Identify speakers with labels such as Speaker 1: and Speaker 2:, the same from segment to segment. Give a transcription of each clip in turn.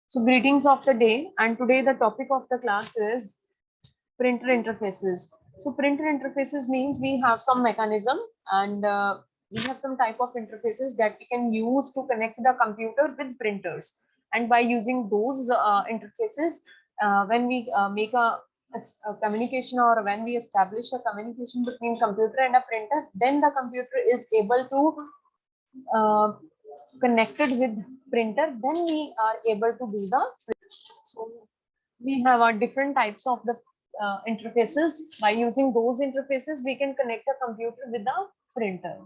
Speaker 1: So greetings of the day, and today the topic of the class is printer interfaces. So printer interfaces means we have some mechanism and we have some type of interfaces that we can use to connect the computer with printers. And by using those interfaces, when we make a communication or when we establish a communication between computer and a printer, then the computer is able to connected with printer, then we are able to do the so we have different types of the interfaces. By using those interfaces, we can connect a computer with a printer.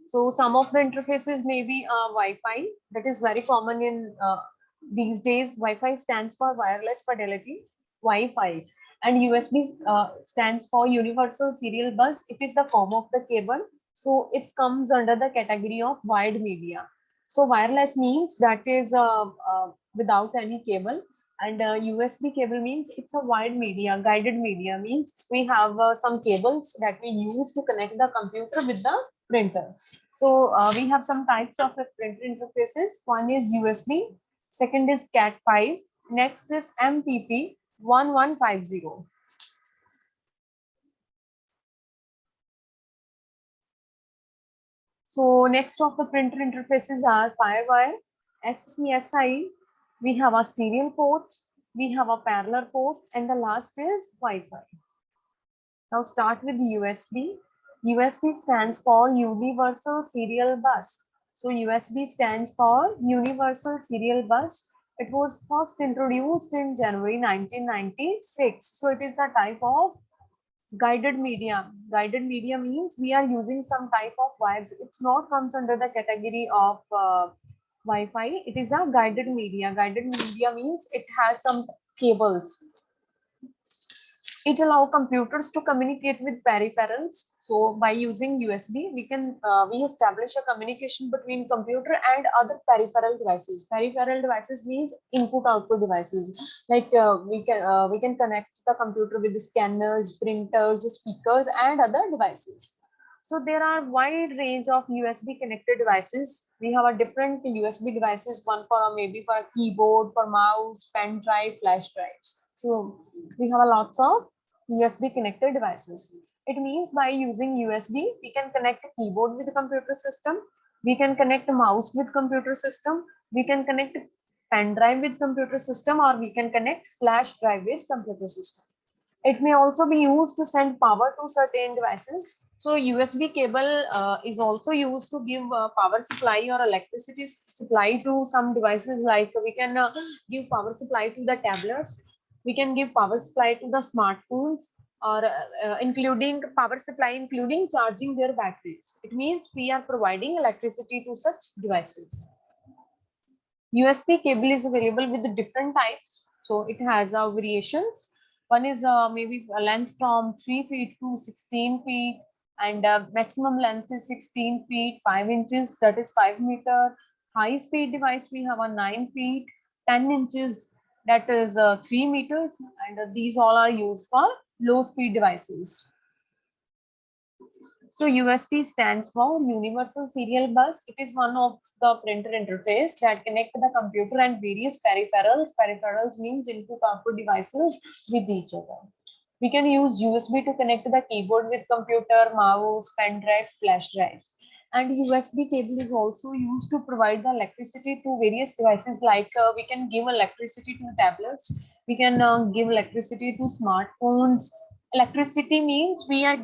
Speaker 1: So some of the interfaces may be Wi-Fi, that is very common in these days. Wi-Fi stands for wireless fidelity, Wi-Fi, and USB stands for universal serial bus. It is the form of the cable, so it comes under the category of wired media. So wireless means that is without any cable, and USB cable means it's a wired media. Guided media means we have some cables that we use to connect the computer with the printer. So we have some types of printer interfaces. One is USB, second is Cat5, next is MPP 1150. So next of the printer interfaces are Firewire, SCSI, we have a serial port, we have a parallel port, and the last is Wi-Fi. Now start with USB. USB stands for Universal Serial Bus. So USB stands for Universal Serial Bus. It was first introduced in January 1996. So it is the type of guided media. Guided media means we are using some type of wires. It's not comes under the category of Wi-Fi. It is a guided media. Guided media means it has some cables. It allows computers to communicate with peripherals. So by using USB, we establish a communication between computer and other peripheral devices. Peripheral devices means input-output devices. Like we can connect the computer with the scanners, printers, speakers, and other devices. So there are wide range of USB connected devices. We have a different USB devices, one for maybe for keyboard, for mouse, pen drive, flash drives. So we have a lots of USB connected devices. It means by using USB, we can connect a keyboard with the computer system. We can connect a mouse with computer system. We can connect pen drive with computer system, or we can connect flash drive with computer system. It may also be used to send power to certain devices. So USB cable is also used to give power supply or electricity supply to some devices. Like we can give power supply to the tablets. We can give power supply to the smartphones, or including power supply, including charging their batteries. It means we are providing electricity to such devices. USB cable is available with different types. So it has variations. One is maybe a length from 3 feet to 16 feet, and maximum length is 16 feet, 5 inches, that is 5 meter. High speed device, we have a 9 feet, 10 inches, that is 3 meters, and these all are used for low speed devices. So USB stands for Universal Serial Bus. It is one of the printer interface that connect the computer and various peripherals. Peripherals means input-output devices with each other. We can use USB to connect the keyboard with computer, mouse, pen drive, flash drives. And USB cable is also used to provide the electricity to various devices. Like we can give electricity to tablets. We can give electricity to smartphones. Electricity means we are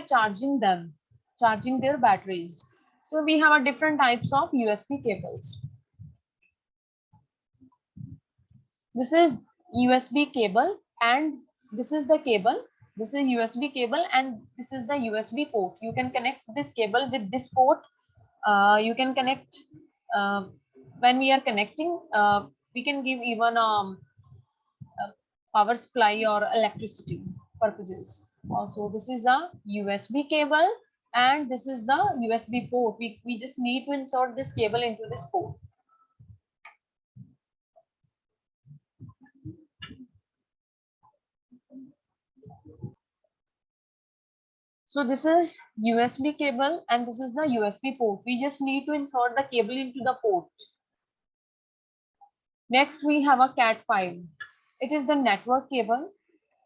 Speaker 1: charging them, charging their batteries. So we have a different types of USB cables. This is USB cable, and this is the cable. This is USB cable, and this is the USB port. You can connect this cable with this port. You can connect when we are connecting. We can give even power supply or electricity purposes. Also, this is a USB cable, and this is the USB port. We just need to insert this cable into this port. So this is USB cable, and this is the USB port. We just need to insert the cable into the port. Next, we have a Cat5. It is the network cable,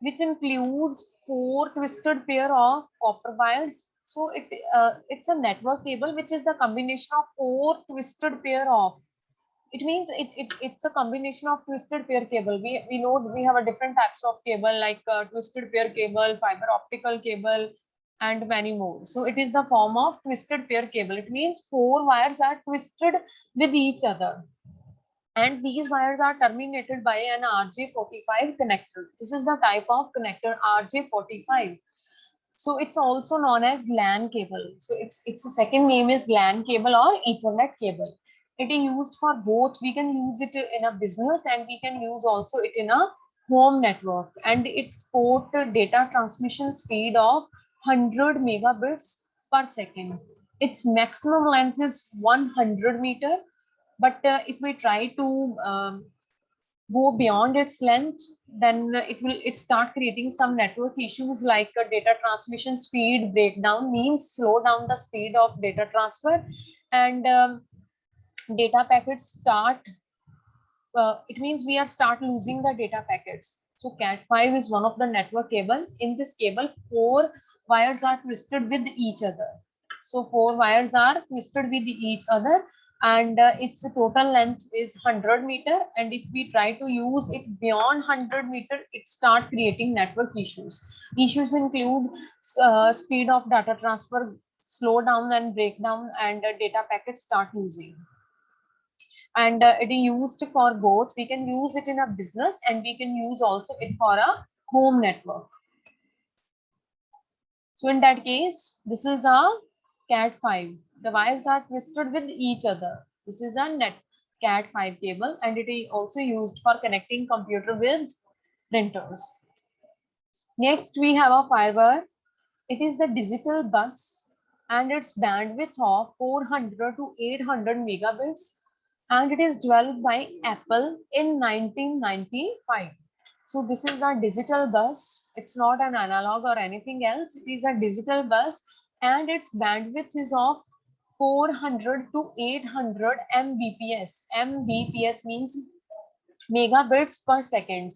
Speaker 1: which includes 4 twisted pair of copper wires. So it's a network cable, which is the combination of 4 twisted pair of. It means it's a combination of twisted pair cable. We know we have a different types of cable like twisted pair cable, fiber optical cable, and many more. So it is the form of twisted pair cable. It means 4 wires are twisted with each other, and these wires are terminated by an RJ45 connector. This is the type of connector RJ45. So it's also known as LAN cable. So its second name is LAN cable or Ethernet cable. It is used for both. We can use it in a business and we can use also it in a home network. And it supports data transmission speed of 100 megabits per second. Its maximum length is 100 meter. But if we try to go beyond its length, then it start creating some network issues like data transmission speed breakdown, means slow down the speed of data transfer, and data packets start. It means we are start losing the data packets. So Cat5 is one of the network cable. In this cable, 4 wires are twisted with each other. So 4 wires are twisted with each other, and its total length is 100 meter. And if we try to use it beyond 100 meter, it start creating network issues. Issues include speed of data transfer, slow down and breakdown, and data packets start losing. And it is used for both. We can use it in a business and we can use also it for a home network. So in that case, this is a Cat5. The wires are twisted with each other. This is a Cat5 cable, and it is also used for connecting computer with printers. Next, we have a Firewire. It is the digital bus, and its bandwidth of 400 to 800 megabits, and it is developed by Apple in 1995. So this is a digital bus. It's not an analog or anything else. It is a digital bus, and its bandwidth is of 400 to 800 Mbps. Mbps means megabits per second.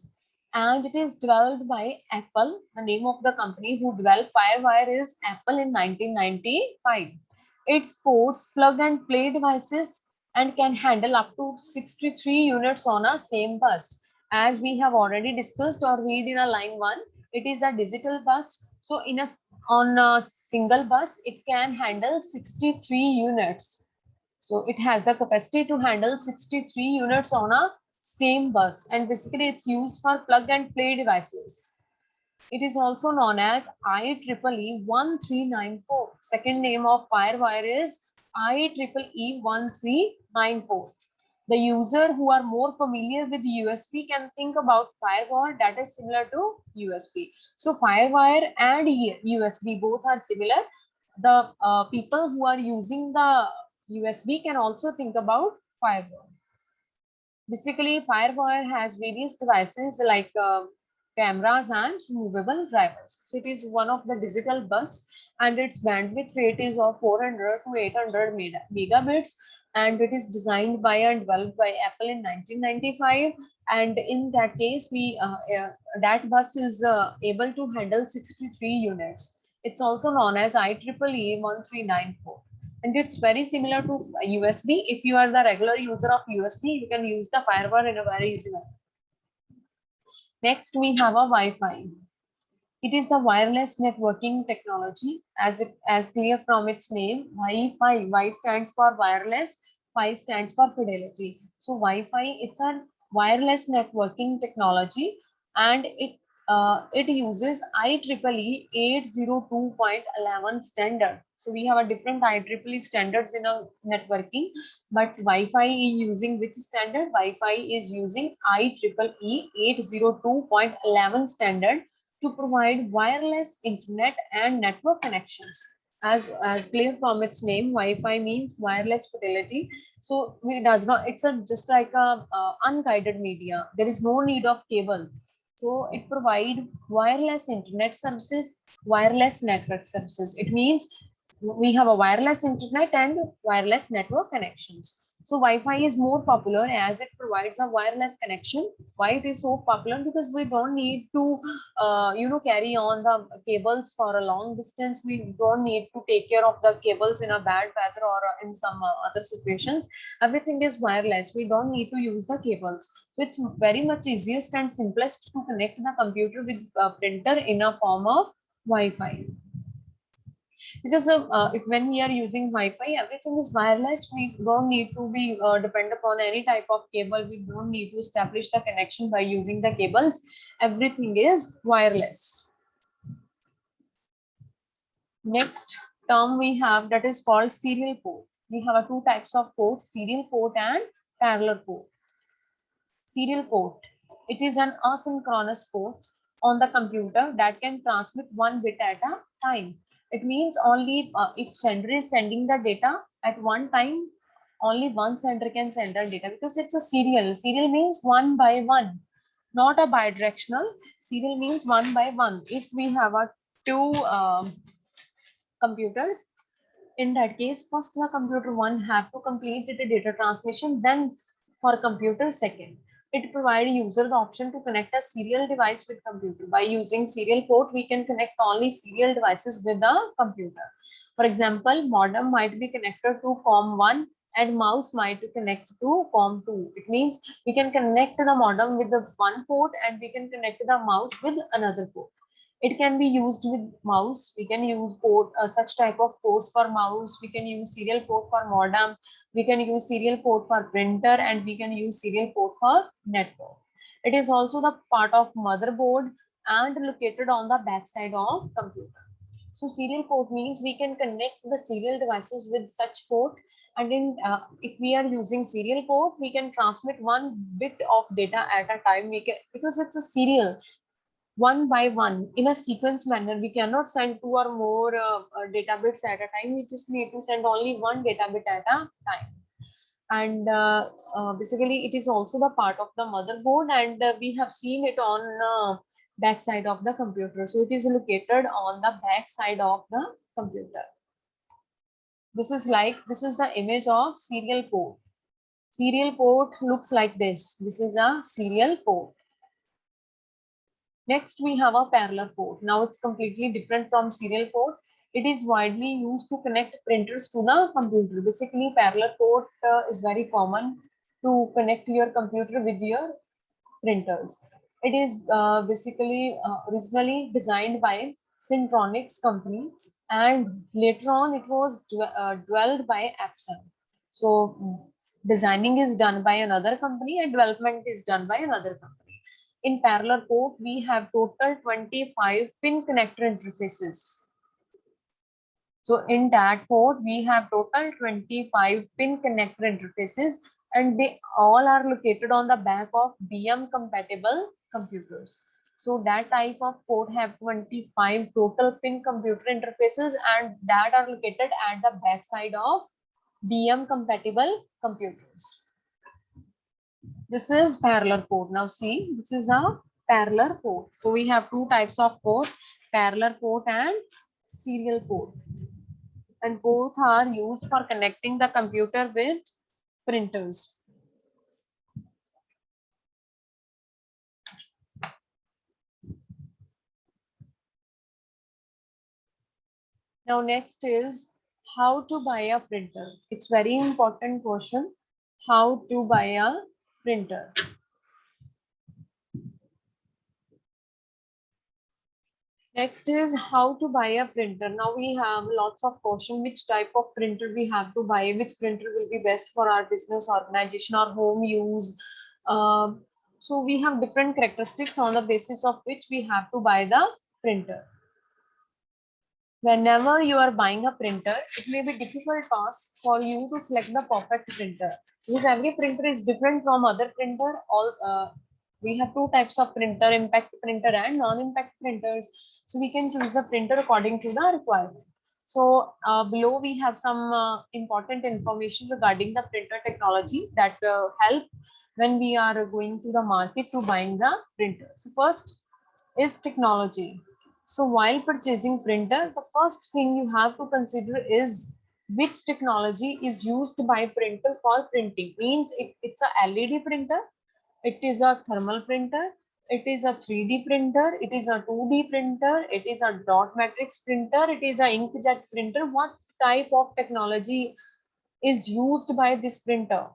Speaker 1: And it is developed by Apple. The name of the company who developed Firewire is Apple in 1995. It supports plug and play devices and can handle up to 63 units on a same bus. As we have already discussed or read in a line 1, it is a digital bus. So on a single bus, it can handle 63 units. So it has the capacity to handle 63 units on a same bus, and basically it's used for plug and play devices. It is also known as IEEE 1394. Second name of Firewire is IEEE 1394. The user who are more familiar with USB can think about Firewire, that is similar to USB. So Firewire and USB both are similar. The people who are using the USB can also think about Firewire. Basically, Firewire has various devices like cameras and movable drivers. So it is one of the digital bus, and its bandwidth rate is of 400 to 800 megabits, and it is designed by and developed by Apple in 1995. And in that case, that bus is able to handle 63 units. It's also known as IEEE 1394. And it's very similar to USB. If you are the regular user of USB, you can use the Firewire in a very easy way. Next, we have a Wi-Fi. It is the wireless networking technology, as clear from its name. Wi-Fi. Y stands for wireless. Fi stands for fidelity. So Wi-Fi, it's a wireless networking technology, and it uses IEEE 802.11 standard. So we have a different IEEE standards in a networking, but Wi-Fi is using which standard? Wi-Fi is using IEEE 802.11 standard to provide wireless internet and network connections. As clear from its name, Wi-Fi means wireless fidelity. So it does not. It's just like a unguided media. There is no need of cable. So it provides wireless internet services, wireless network services. It means we have a wireless internet and wireless network connections. So Wi-Fi is more popular as it provides a wireless connection. Why it is so popular? Because we don't need to, carry on the cables for a long distance. We don't need to take care of the cables in a bad weather or in some other situations. Everything is wireless. We don't need to use the cables. So it's very much easiest and simplest to connect the computer with a printer in a form of Wi-Fi, because if when we are using Wi-Fi, everything is wireless. We don't need to be depend upon any type of cable. We don't need to establish the connection by using the cables. Everything is wireless. Next term we have, that is called serial port. We have two types of ports: serial port and parallel port. Serial port, it is an asynchronous port on the computer that can transmit one bit at a time. It means only if sender is sending the data at one time, only one sender can send the data, because it's a serial. Serial means one by one, not a bidirectional. Serial means one by one. If we have a two computers, in that case, first the computer one have to complete the data transmission, then for computer second. It provides user the option to connect a serial device with computer. By using serial port, we can connect only serial devices with the computer. For example, modem might be connected to COM1 and mouse might connect to COM2. It means we can connect the modem with the one port and we can connect the mouse with another port. It can be used with mouse. We can use port, such type of ports for mouse. We can use serial port for modem. We can use serial port for printer, and we can use serial port for network. It is also the part of motherboard and located on the backside of computer. So serial port means we can connect the serial devices with such port, and if we are using serial port, we can transmit one bit of data at a time. We can, because it's a serial, one by one in a sequence manner. We cannot send two or more data bits at a time. We just need to send only one data bit at a time. And basically it is also the part of the motherboard, and we have seen it on back side of the computer. So it is located on the back side of the computer. This is the image of serial port. Serial port looks like this. This is a serial port. Next, we have a parallel port. Now it's completely different from serial port. It is widely used to connect printers to the computer. Basically, parallel port is very common to connect your computer with your printers. It is basically originally designed by Syntronics company, and later on it was developed by Epson. So designing is done by another company and development is done by another company. In parallel port, we have total 25 pin connector interfaces. So in that port, we have total 25 pin connector interfaces, and they all are located on the back of BM compatible computers. So that type of port have 25 total pin computer interfaces, and that are located at the back side of BM compatible computers. This is parallel port. Now see, this is a parallel port. So we have two types of port, parallel port and serial port. And both are used for connecting the computer with printers. Now next is how to buy a printer. It's very important question. How to buy a printer. Next is how to buy a printer. Now we have lots of question, which type of printer we have to buy, which printer will be best for our business, organization, or home use. So we have different characteristics on the basis of which we have to buy the printer. Whenever you are buying a printer, it may be difficult task for you to select the perfect printer, because every printer is different from other printer. We have two types of printer: impact printer and non-impact printers. So we can choose the printer according to the requirement. So below we have some important information regarding the printer technology that help when we are going to the market to buying the printer. So first is technology. So while purchasing printer, the first thing you have to consider is which technology is used by printer for printing? Means it's a LED printer, it is a thermal printer, it is a 3D printer, it is a 2D printer, it is a dot matrix printer, it is a inkjet printer. What type of technology is used by this printer?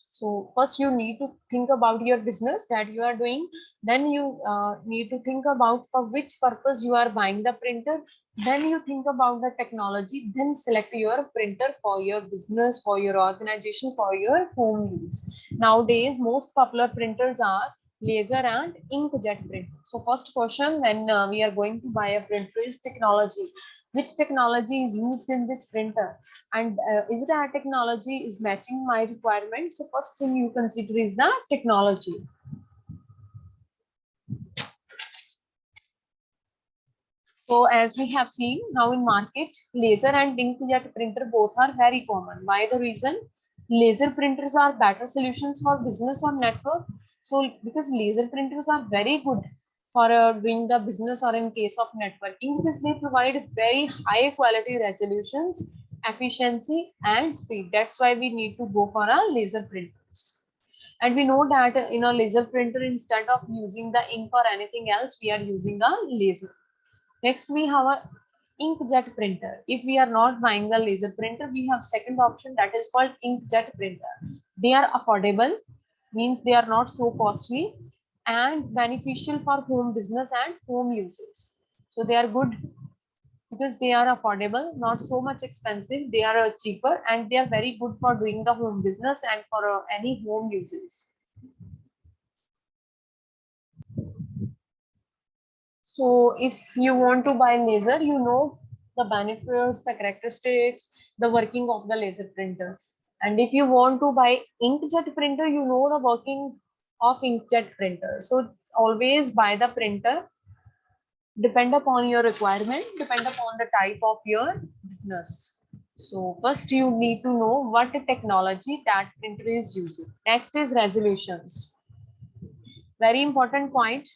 Speaker 1: So first you need to think about your business that you are doing. Then you need to think about for which purpose you are buying the printer. Then you think about the technology. Then select your printer for your business, for your organization, for your home use. Nowadays, most popular printers are laser and inkjet printer. So first question when we are going to buy a printer is technology. Which technology is used in this printer? And is that technology is matching my requirements? So first thing you consider is the technology. So as we have seen now in market, laser and inkjet printer both are very common. Why the reason? Laser printers are better solutions for business or network. So because laser printers are very good for doing the business or in case of networking, because they provide very high quality resolutions, efficiency and speed. That's why we need to go for a laser printers. And we know that in a laser printer, instead of using the ink or anything else, we are using a laser. Next, we have a inkjet printer. If we are not buying the laser printer, we have second option that is called inkjet printer. They are affordable, means they are not so costly and beneficial for home business and home users. So they are good because they are affordable, not so much expensive. They are cheaper and they are very good for doing the home business and for any home uses. So if you want to buy laser, you know the benefits, the characteristics, the working of the laser printer. And if you want to buy inkjet printer, you know the working of inkjet printer. So always buy the printer, depend upon your requirement, depend upon the type of your business. So first you need to know what technology that printer is using. Next is resolutions. Very important point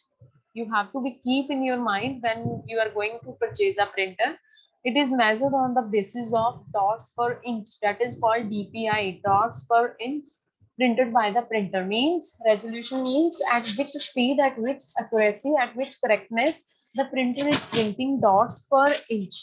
Speaker 1: you have to be keep in your mind when you are going to purchase a printer. It is measured on the basis of dots per inch, that is called DPI, dots per inch printed by the printer. Means resolution means at which speed, at which accuracy, at which correctness the printer is printing dots per inch.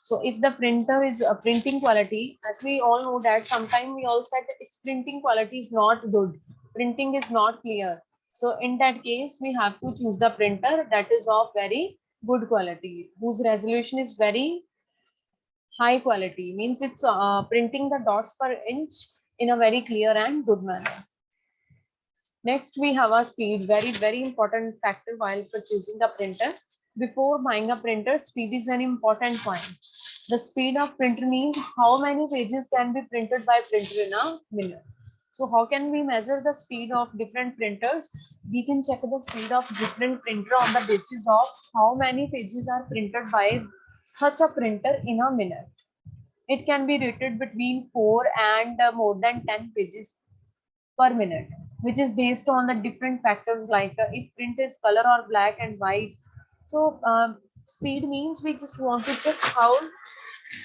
Speaker 1: So if the printer is a printing quality, as we all know that sometimes we all said that its printing quality is not good, printing is not clear, so in that case, we have to choose the printer that is of very good quality, whose resolution is very high quality, means it's printing the dots per inch in a very clear and good manner. Next, we have a speed, very important factor while purchasing the printer. Before buying a printer, speed is an important point. The speed of printer means how many pages can be printed by printer in a minute. So how can we measure the speed of different printers? We can check the speed of different printer on the basis of how many pages are printed by such a printer in a minute. It can be rated between 4 and more than 10 pages per minute, which is based on the different factors like if print is color or black and white. So speed means we just want to check how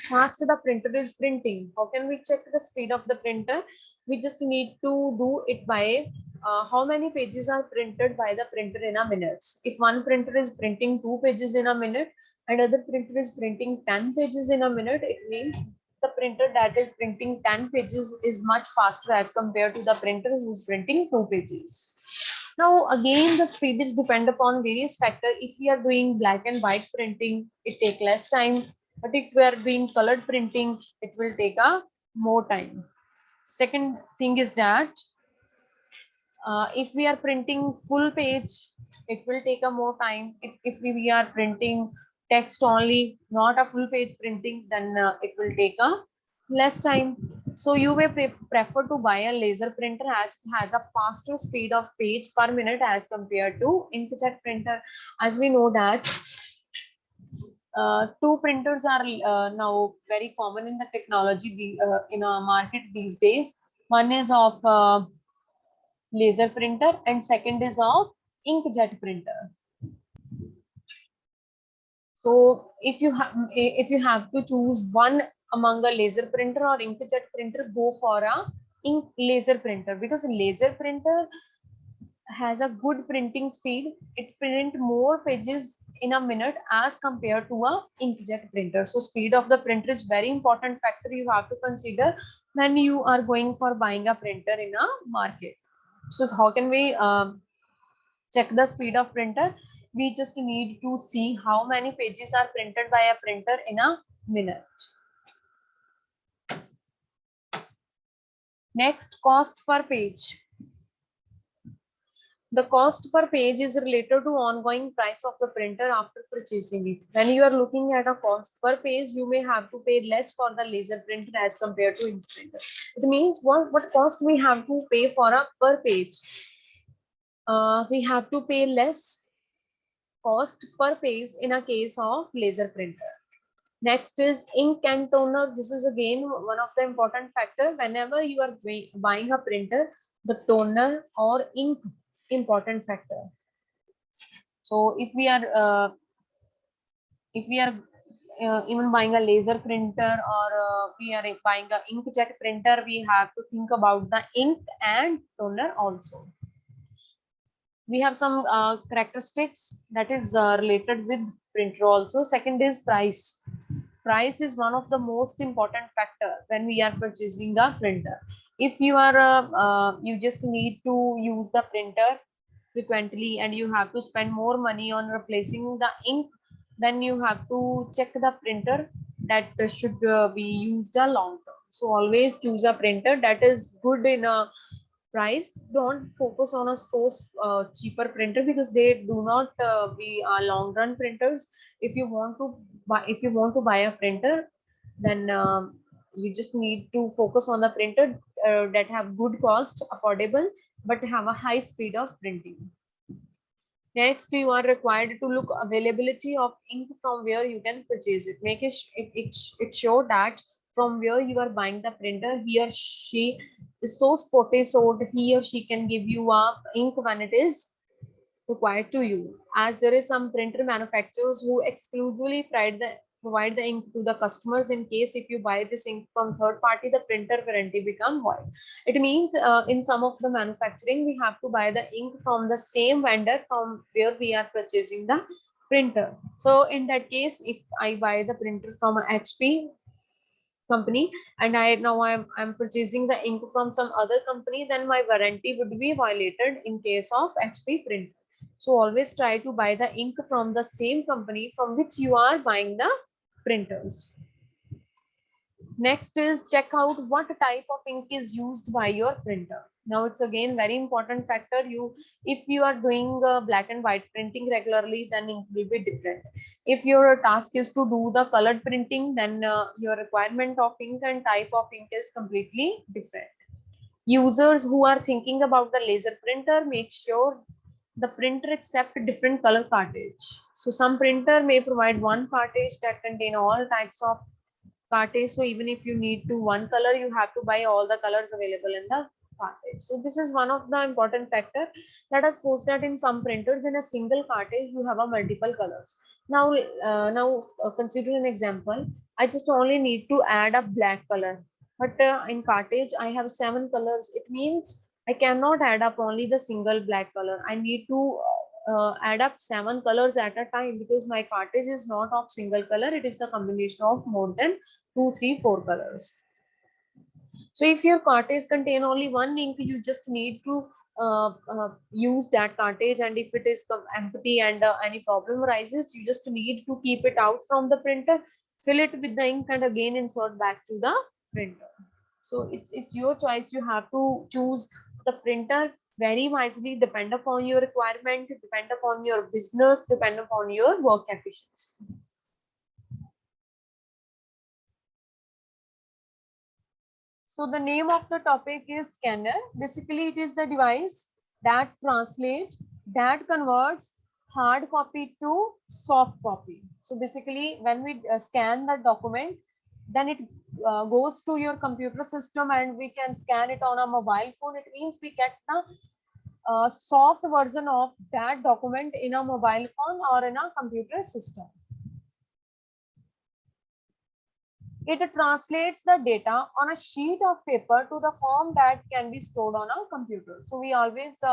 Speaker 1: fast the printer is printing. How can we check the speed of the printer? We just need to do it by how many pages are printed by the printer in a minute. If one printer is printing 2 pages in a minute and other printer is printing 10 pages in a minute, it means the printer that is printing 10 pages is much faster as compared to the printer who is printing 2 pages. Now again, the speed is depend upon various factors. If we are doing black and white printing, it take less time. But if we are doing colored printing, it will take a more time. Second thing is that if we are printing full page, it will take a more time. If we are printing text only, not a full page printing, then it will take a less time. So you may prefer to buy a laser printer as it has a faster speed of page per minute as compared to inkjet printer. As we know that two printers are now very common in the technology in our market these days. One is of laser printer and second is of inkjet printer. So if you have to choose one among a laser printer or inkjet printer, go for a ink laser printer, because laser printer has a good printing speed. It print more pages in a minute as compared to a inkjet printer. So speed of the printer is very important factor you have to consider when you are going for buying a printer in a market. So how can we check the speed of printer? We just need to see how many pages are printed by a printer in a minute. Next, cost per page. The cost per page is related to ongoing price of the printer after purchasing it. When you are looking at a cost per page, you may have to pay less for the laser printer as compared to ink printer. It means what cost we have to pay for a per page. We have to pay less cost per page in a case of laser printer. Next is ink and toner. This is again one of the important factor. Whenever you are buying a printer, the toner or ink important factor. So if we are even buying a laser printer, or we are buying a inkjet printer, we have to think about the ink and toner also. We have some characteristics that is related with printer also. Second is price. Price is one of the most important factor when we are purchasing the printer. If you are you just need to use the printer frequently and you have to spend more money on replacing the ink, then you have to check the printer that should be used a long term. So always choose a printer that is good in a price. Don't focus on a so cheaper printer, because they do not be long run printers. If you want to buy a printer, then you just need to focus on the printer that have good cost, affordable, but have a high speed of printing. Next, you are required to look availability of ink from where you can purchase it. Make it show that from where you are buying the printer, he or she is so spotty, so he or she can give you a ink when it is required to you. As there is some printer manufacturers who exclusively provide the ink to the customers. In case if you buy this ink from third party, the printer warranty become void. It means in some of the manufacturing, we have to buy the ink from the same vendor from where we are purchasing the printer. So in that case, if I buy the printer from a HP company and I'm purchasing the ink from some other company, then my warranty would be violated in case of HP printer. So always try to buy the ink from the same company from which you are buying the printers. Next is check out what type of ink is used by your printer. Now it's again very important factor. If you are doing black and white printing regularly, then ink will be different. If your task is to do the colored printing, then your requirement of ink and type of ink is completely different. Users who are thinking about the laser printer, make sure the printer accept different color cartridge. So some printer may provide one cartridge that contain all types of cartridge. So even if you need to one color, you have to buy all the colors available in the cartridge. So this is one of the important factor. Let us suppose that in some printers, in a single cartridge you have a multiple colors. Now consider an example. I just only need to add a black color, but in cartridge I have 7 colors. It means I cannot add up only the single black color. I need to add up 7 colors at a time, because my cartridge is not of single color. It is the combination of more than 2, 3, 4 colors. So if your cartridge contain only one ink, you just need to use that cartridge, and if it is empty and any problem arises, you just need to keep it out from the printer, fill it with the ink, and again insert back to the printer. So it's your choice. You have to choose the printer very wisely, depend upon your requirement, depend upon your business, depend upon your work efficiency. So the name of the topic is scanner. Basically, it is the device that translates, that converts hard copy to soft copy. So basically, when we scan the document, then it goes to your computer system and we can scan it on a mobile phone. It means we get the soft version of that document in a mobile phone or in a computer system. It translates the data on a sheet of paper to the form that can be stored on a computer. So we always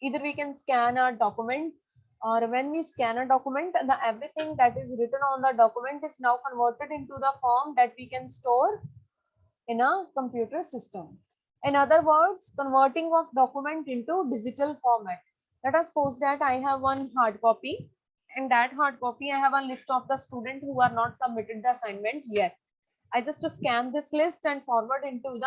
Speaker 1: either we can scan a document, or when we scan a document, the everything that is written on the document is now converted into the form that we can store in a computer system. In other words, converting of document into digital format. Let us suppose that I have one hard copy. In that hard copy, I have a list of the students who are not submitted the assignment yet. I just to scan this list and forward into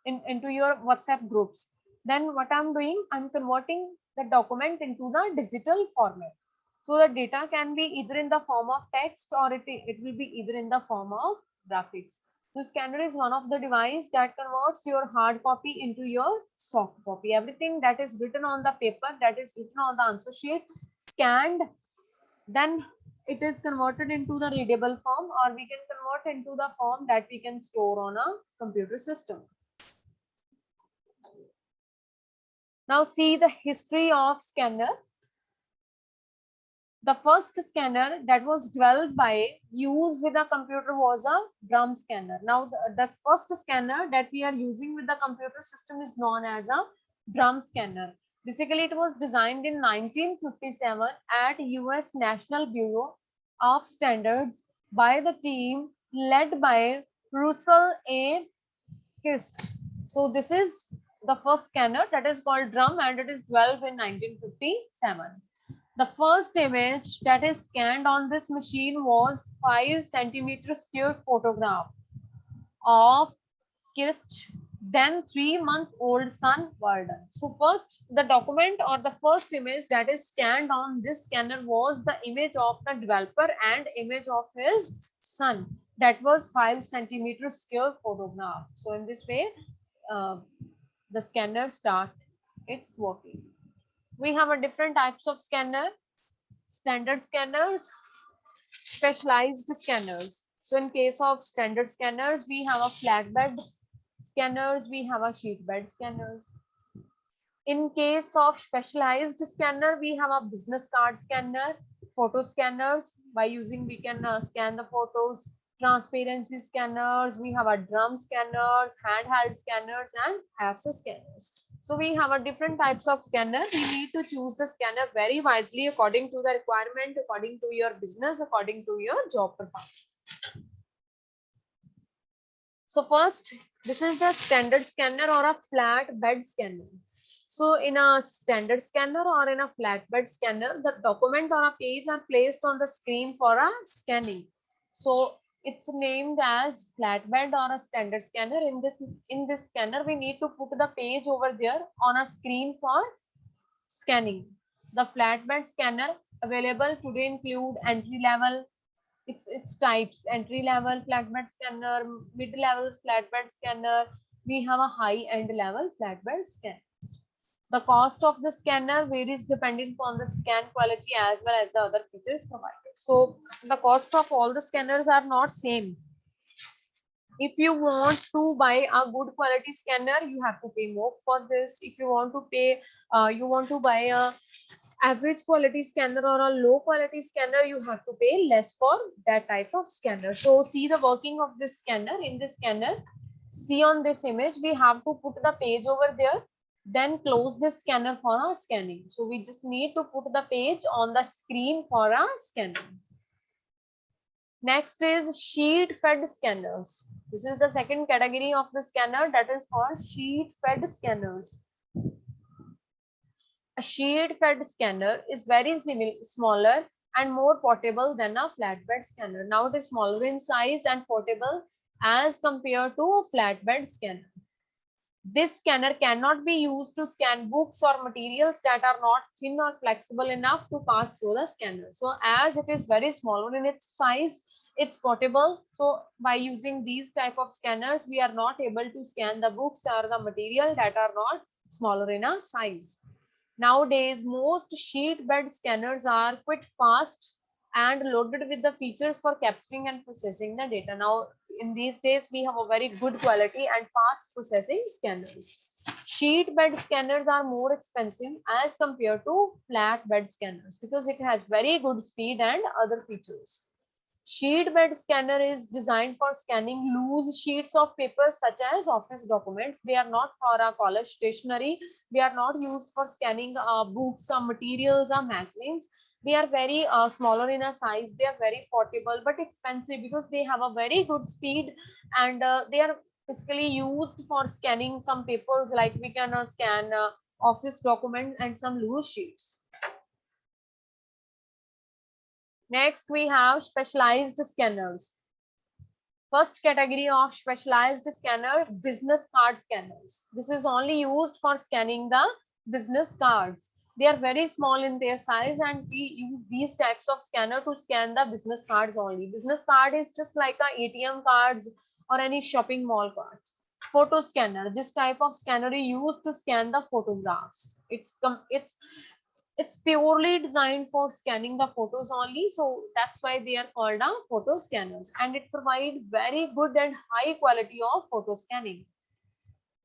Speaker 1: into your WhatsApp groups. Then what I'm doing, I'm converting the document into the digital format. So the data can be either in the form of text, or it will be either in the form of graphics. So scanner is one of the device that converts your hard copy into your soft copy. Everything that is written on the paper, that is written on the answer sheet, scanned, then it is converted into the readable form, or we can convert into the form that we can store on a computer system. Now see the history of scanner. The first scanner that was developed by use with a computer was a drum scanner. Now the first scanner that we are using with the computer system is known as a drum scanner. Basically, it was designed in 1957 at US National Bureau of Standards by the team led by Russell A. Kirst. So this is the first scanner that is called drum, and it is developed in 1957. The first image that is scanned on this machine was 5 centimeter square photograph of Kirst's then 3-month-old son Warden. So first, the document or the first image that is scanned on this scanner was the image of the developer and image of his son. That was 5 centimeter square photograph. So in this way, the scanner start its working. We have a different types of scanner: standard scanners, specialized scanners. So in case of standard scanners, we have a flatbed scanners, we have a sheet bed scanners. In case of specialized scanner, we have a business card scanner, photo scanners. By using, we can scan the photos. Transparency scanners, we have a drum scanners, handheld scanners, and apps scanners. So we have a different types of scanner. We need to choose the scanner very wisely according to the requirement, according to your business, according to your job profile. So first, this is the standard scanner or a flat bed scanner. So in a standard scanner or in a flatbed scanner, the document or a page are placed on the screen for a scanning. So it's named as flatbed or a standard scanner. In this scanner, we need to put the page over there on a screen for scanning. The flatbed scanner available today include entry level. It's types: entry level flatbed scanner, mid level flatbed scanner. We have a high end level flatbed scanner. The cost of the scanner varies depending upon the scan quality as well as the other features provided. So the cost of all the scanners are not same. If you want to buy a good quality scanner, you have to pay more for this. If you want to pay, you want to buy a average quality scanner or a low quality scanner, you have to pay less for that type of scanner. So see the working of this scanner. In this scanner, see on this image, we have to put the page over there, then close this scanner for a scanning. So we just need to put the page on the screen for a scanning. Next is sheet fed scanners. This is the second category of the scanner, that is called sheet fed scanners. A sheet fed scanner is very smaller and more portable than a flatbed scanner. Now it is smaller in size and portable as compared to a flatbed scanner. This scanner cannot be used to scan books or materials that are not thin or flexible enough to pass through the scanner. So as it is very smaller in its size, it's portable. So by using these type of scanners, we are not able to scan the books or the material that are not smaller in a size. Nowadays, most sheet bed scanners are quite fast and loaded with the features for capturing and processing the data. Now, in these days, we have a very good quality and fast processing scanners. Sheet bed scanners are more expensive as compared to flat bed scanners because it has very good speed and other features. Sheet bed scanner is designed for scanning loose sheets of paper such as office documents. They are not for a college stationery. They are not used for scanning books or materials or magazines. They are very smaller in a size. They are very portable but expensive because they have a very good speed, and they are basically used for scanning some papers, like we can scan office documents and some loose sheets. Next, we have specialized scanners. First category of specialized scanner, business card scanners. This is only used for scanning the business cards. They are very small in their size, and we use these types of scanner to scan the business cards only. Business card is just like a ATM cards or any shopping mall card. Photo scanner. This type of scanner is used to scan the photographs. It's purely designed for scanning the photos only, so that's why they are called photo scanners, and it provides very good and high quality of photo scanning.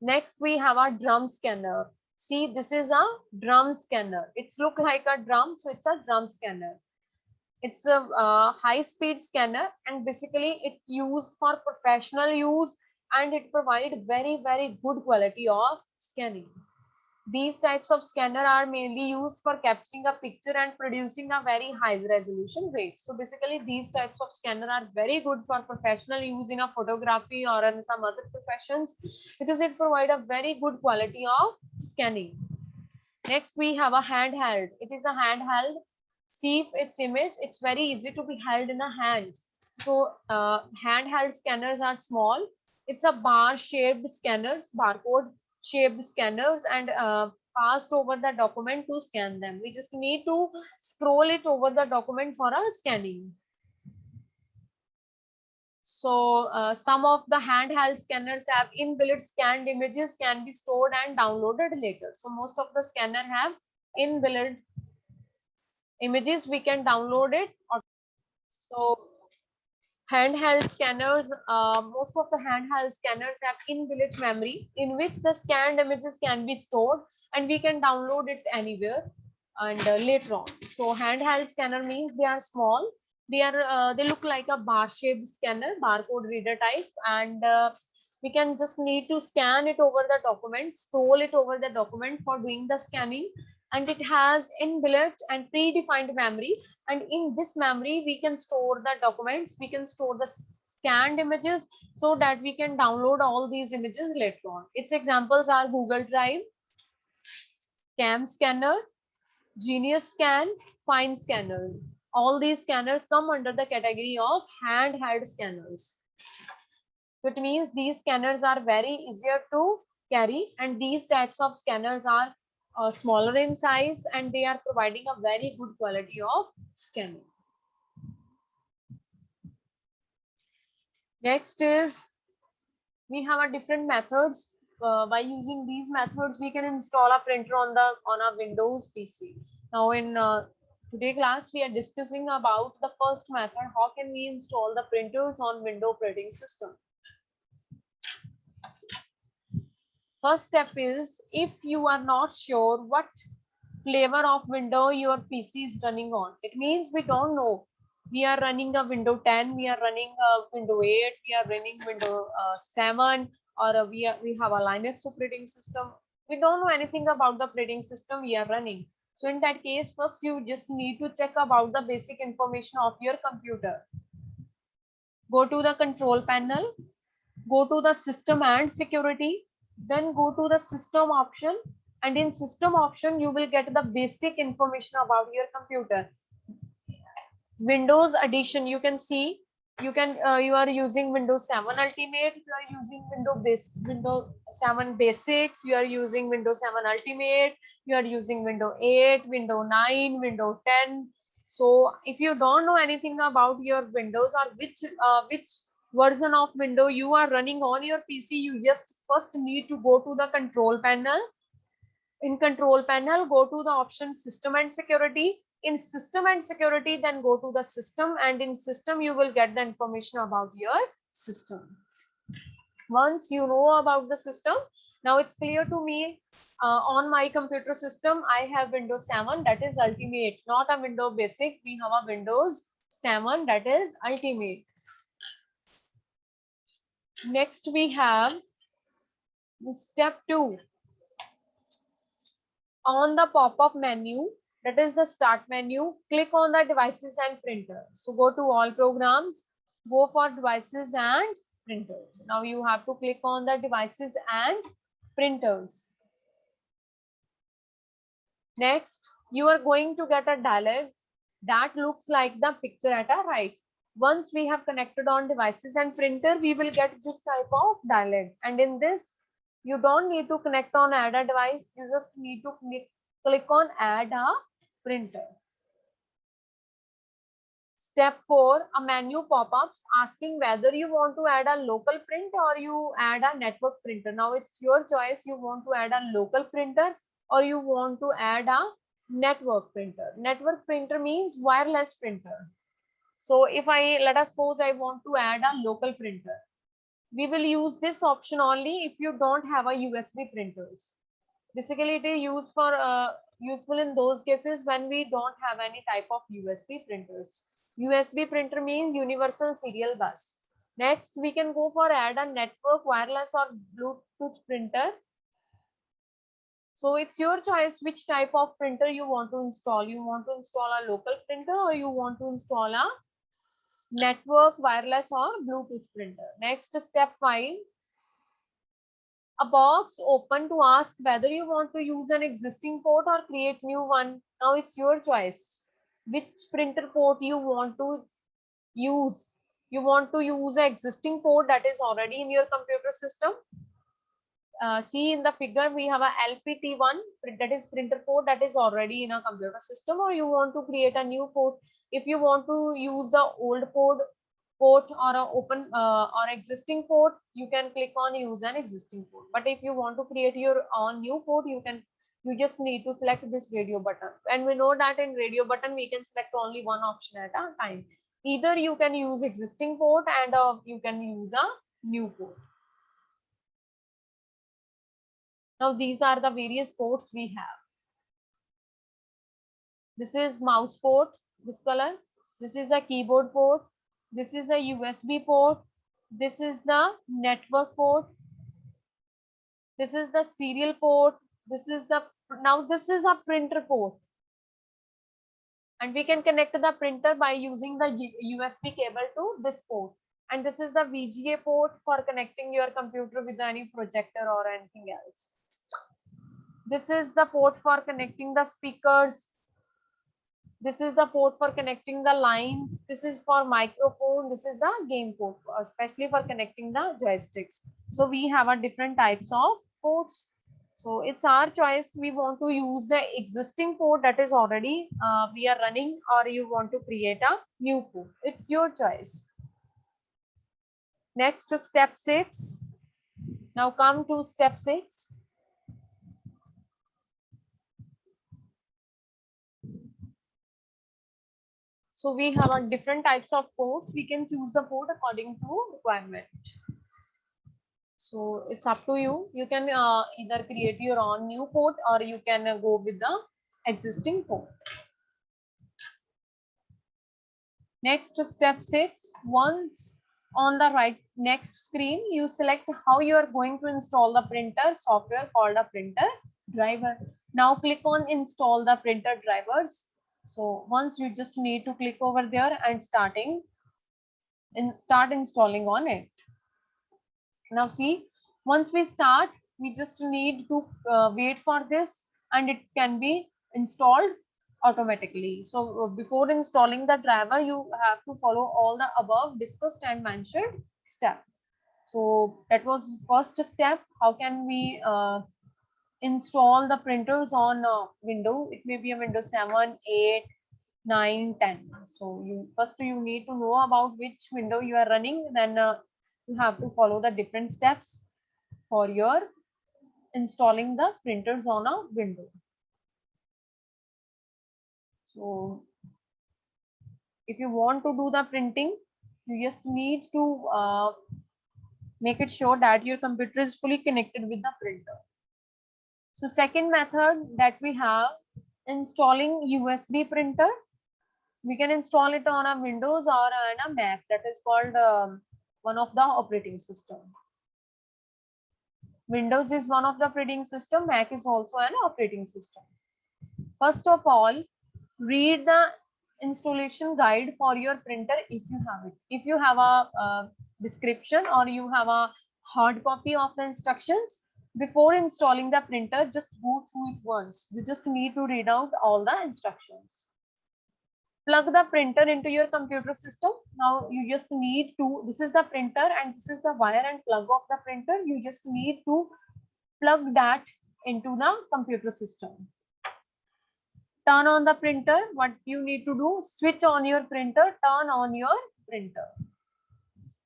Speaker 1: Next, we have a drum scanner. See, this is a drum scanner. It's look like a drum, so it's a drum scanner. It's a high speed scanner, and basically it's used for professional use, and it provides very good quality of scanning. These types of scanner are mainly used for capturing a picture and producing a very high resolution rate. So basically these types of scanner are very good for professional use in a photography or in some other professions, because it provide a very good quality of scanning. Next, we have a handheld. It is a handheld. See its image. It's very easy to be held in a hand. So handheld scanners are small. It's a bar shaped scanners, barcode shaped scanners, and passed over the document to scan them. We just need to scroll it over the document for a scanning. So some of the handheld scanners have inbuilt scanned images, can be stored and downloaded later. So most of the scanner have inbuilt images, we can download it. So handheld scanners, most of the handheld scanners have inbuilt memory in which the scanned images can be stored, and we can download it anywhere and later on. So handheld scanner means they are small. They look like a bar shaped scanner, barcode reader type, and we can just need to scan it over the document, scroll it over the document for doing the scanning, and it has inbuilt and predefined memory, and in this memory we can store the documents, we can store the scanned images, so that we can download all these images later on. Its examples are Google Drive, Cam Scanner, Genius Scan, Fine Scanner. All these scanners come under the category of handheld scanners. So it means these scanners are very easier to carry, and these types of scanners are smaller in size, and they are providing a very good quality of scanning. Next is, we have a different methods. By using these methods, we can install a printer on a Windows PC. Now in today class, we are discussing about the first method. How can we install the printers on Windows operating system? First step is, if you are not sure what flavor of window your PC is running on, it means we don't know. We are running a Windows 10, we are running a Windows 8, we are running Windows 7, or we have a Linux operating system. We don't know anything about the operating system we are running. So in that case, first you just need to check about the basic information of your computer. Go to the control panel, go to the system and security, then go to the system option, and in system option you will get the basic information about your computer. Windows Edition, you can see, you are using Windows 7 Ultimate, you are using Windows 7 Basics, you are using Windows 7 Ultimate, you are using Windows 8, Windows 9, Windows 10. So if you don't know anything about your Windows, or which version of Windows you are running on your PC, you just first need to go to the control panel. In control panel, go to the option system and security. In system and security, then go to the system, and in system you will get the information about your system. Once you know about the system, now it's clear to me. On my computer system, I have Windows 7, that is Ultimate, not a Windows Basic. We have a Windows 7, that is ultimate. Next we have step 2. On the pop-up menu, that is the start menu, click on the devices and printer. So go to all programs, go for devices and printers. Now you have to click on the devices and printers. Next, you are going to get a dialog that looks like the picture at our right. Once we have connected on devices and printer, we will get this type of dialog. And in this, you don't need to connect on add a device. You just need to click on add a printer. Step 4, a menu pop-ups asking whether you want to add a local print or you add a network printer. Now it's your choice. You want to add a local printer or you want to add a network printer. Network printer means wireless printer. So if let us suppose I want to add a local printer, we will use this option only if you don't have a USB printers. Basically, it is used for useful in those cases when we don't have any type of USB printers. USB printer means universal serial bus. Next, we can go for add a network, wireless or Bluetooth printer. So it's your choice which type of printer you want to install. You want to install a local printer or you want to install a network, wireless or Bluetooth printer. Next, step 5. A box open to ask whether you want to use an existing port or create new one. Now it's your choice which printer port you want to use. You want to use an existing port that is already in your computer system. See in the figure we have a LPT1, that is printer port that is already in a computer system, or you want to create a new port. If you want to use the old port or a open or existing port, you can click on use an existing port. But if you want to create your own new port, you just need to select this radio button. And we know that in radio button we can select only one option at a time. Either you can use existing port and you can use a new port. Now these are the various ports we have. This is mouse port, this color. This is a keyboard port. This is a USB port. This is the network port. This is the serial port. This is a printer port. And we can connect the printer by using the USB cable to this port. And this is the VGA port for connecting your computer with any projector or anything else. This is the port for connecting the speakers. This is the port for connecting the lines. This is for microphone. This is the game port, especially for connecting the joysticks. So we have a different types of ports. So it's our choice. We want to use the existing port that is already we are running, or you want to create a new port. It's your choice. Next to step 6. Now come to step 6. So we have a different types of ports. We can choose the port according to requirement. So it's up to you. You can either create your own new port or you can go with the existing port. Next to step 6. Once on the next screen, you select how you are going to install the printer software called a printer driver. Now click on install the printer drivers. So once you just need to click over there and start installing on it. Now see, once we start, we just need to wait for this and it can be installed automatically. So before installing the driver, you have to follow all the above discussed and mentioned steps. So that was first step. How can we install the printers on window? It may be a Windows 7, 8, 9, 10. So you need to know about which window you are running. Then you have to follow the different steps for your installing the printers on a window. So if you want to do the printing, you just need to make it sure that your computer is fully connected with the printer. So second method that we have, installing USB printer. We can install it on a Windows or on a Mac. That is called one of the operating system. Windows is one of the operating system. Mac is also an operating system. First of all, read the installation guide for your printer if you have it. If you have a description or you have a hard copy of the instructions, before installing the printer, just go through it once. You just need to read out all the instructions. Plug the printer into your computer system. Now you just need to, this is the printer and this is the wire and plug of the printer. You just need to plug that into the computer system. Turn on the printer. What you need to do, switch on your printer, turn on your printer.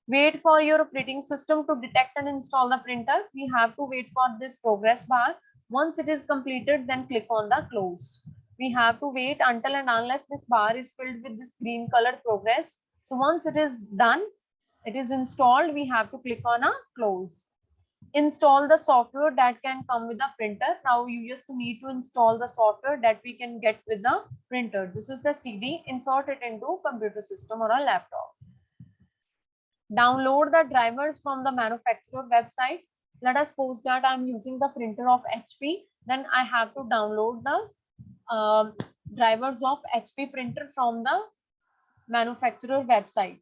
Speaker 1: Wait for your operating system to detect and install the printer. We have to wait for this progress bar. Once it is completed, then click on the close. We have to wait until and unless this bar is filled with this green color progress. So once it is done, it is installed, we have to click on a close. Install the software that can come with the printer. Now you just need to install the software that we can get with the printer. This is the CD. Insert it into computer system or a laptop. Download the drivers from the manufacturer website. Let us suppose that I'm using the printer of HP. Then I have to download the drivers of HP printer from the manufacturer website.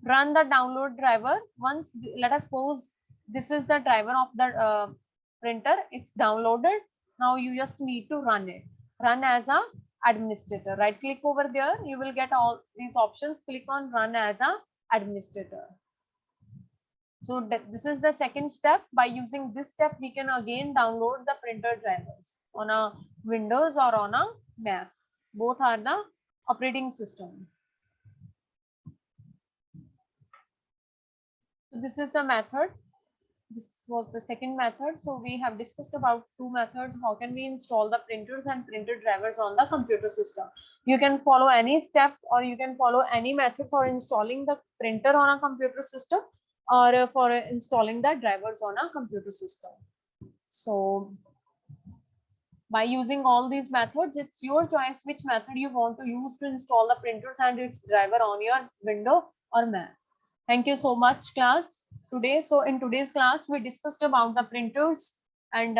Speaker 1: Run the download driver. Once, let us suppose this is the driver of the printer, it's downloaded. Now you just need to run it. Run as a administrator. Right click over there, you will get all these options. Click on run as a administrator. So this is the second step. By using this step, we can again download the printer drivers on a Windows or on a Mac. Both are the operating system. So this is the method. This was the second method. So we have discussed about two methods. How can we install the printers and printer drivers on the computer system? You can follow any step or you can follow any method for installing the printer on a computer system or for installing the drivers on a computer system. So by using all these methods, it's your choice which method you want to use to install the printers and its driver on your Windows or Mac. Thank you so much, class, today. So in today's class, we discussed about the printers and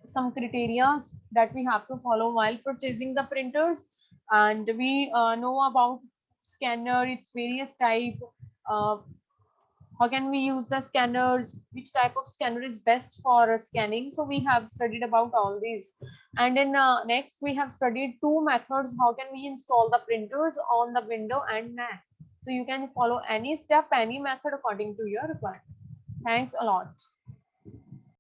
Speaker 1: some criteria that we have to follow while purchasing the printers. And we know about scanner, its various type, how can we use the scanners, which type of scanner is best for scanning. So we have studied about all these. And in next, we have studied two methods. How can we install the printers on the Windows and Mac? So you can follow any step, any method according to your requirement. Thanks a lot.